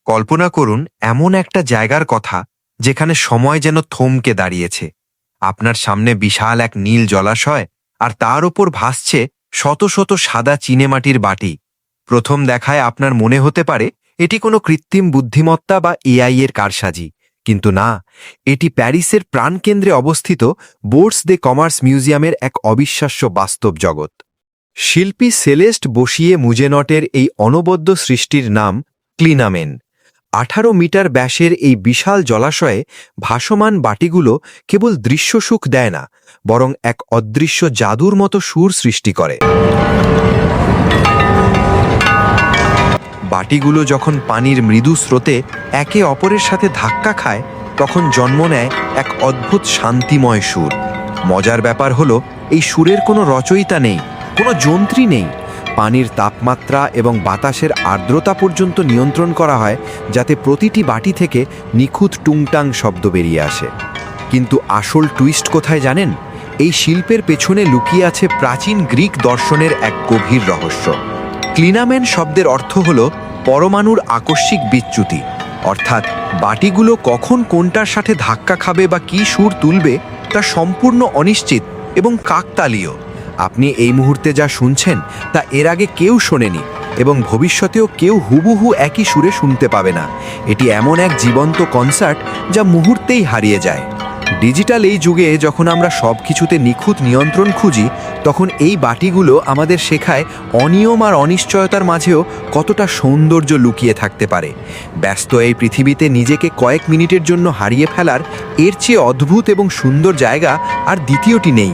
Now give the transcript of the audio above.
কল্পনা করুন এমন একটা জায়গার কথা যেখানে সময় যেন থমকে দাঁড়িয়েছে। আপনার সামনে বিশাল এক নীল জলাশয়, আর তার ওপর ভাসছে শত শত সাদা চীনেমাটির বাটি। প্রথম দেখায় আপনার মনে হতে পারে এটি কোনো কৃত্রিম বুদ্ধিমত্তা বা এআই এর কারসাজি, কিন্তু না, এটি প্যারিসের প্রাণকেন্দ্রে অবস্থিত বোর্স দে কমার্স মিউজিয়ামের এক অবিশ্বাস্য বাস্তব জগৎ। শিল্পী সেলেস্ট বসিয়ে মুজেনটের এই অনবদ্য সৃষ্টির নাম ক্লিনামেন। 18 মিটার ব্যাসের এই বিশাল জলাশয়ে ভাসমান বাটিগুলো কেবল দৃশ্যসুখ দেয় না, বরং এক অদৃশ্য জাদুর মতো সুর সৃষ্টি করে। বাটিগুলো যখন পানির মৃদু স্রোতে একে অপরের সাথে ধাক্কা খায়, তখন জন্ম নেয় এক অদ্ভুত শান্তিময় সুর। মজার ব্যাপার হলো, এই সুরের কোনো রচয়িতা নেই, কোনো যন্ত্রী নেই। পানির তাপমাত্রা এবং বাতাসের আর্দ্রতা পর্যন্ত নিয়ন্ত্রণ করা হয়, যাতে প্রতিটি বাটি থেকে নিখুঁত টুংটাং শব্দ বেরিয়ে আসে। কিন্তু আসল টুইস্ট কোথায় জানেন? এই শিল্পের পেছনে লুকিয়ে আছে প্রাচীন গ্রিক দর্শনের এক গভীর রহস্য। ক্লিনামেন শব্দের অর্থ হল পরমাণুর আকস্মিক বিচ্যুতি, অর্থাৎ বাটিগুলো কখন কোনটার সাথে ধাক্কা খাবে বা কী সুর তুলবে তা সম্পূর্ণ অনিশ্চিত এবং কাকতালীয়। আপনি এই মুহূর্তে যা শুনছেন তা এর আগে কেউ শোনেনি, এবং ভবিষ্যতেও কেউ হুবহু একই সুরে শুনতে পাবে না। এটি এমন এক জীবন্ত কনসার্ট যা মুহূর্তেই হারিয়ে যায়। ডিজিটাল এই যুগে যখন আমরা সব কিছুতে নিখুঁত নিয়ন্ত্রণ খুঁজি, তখন এই বাটিগুলো আমাদের শেখায় অনিয়ম আর অনিশ্চয়তার মাঝেও কতটা সৌন্দর্য লুকিয়ে থাকতে পারে। ব্যস্ত এই পৃথিবীতে নিজেকে কয়েক মিনিটের জন্য হারিয়ে ফেলার এর চেয়ে অদ্ভুত এবং সুন্দর জায়গা আর দ্বিতীয়টি নেই।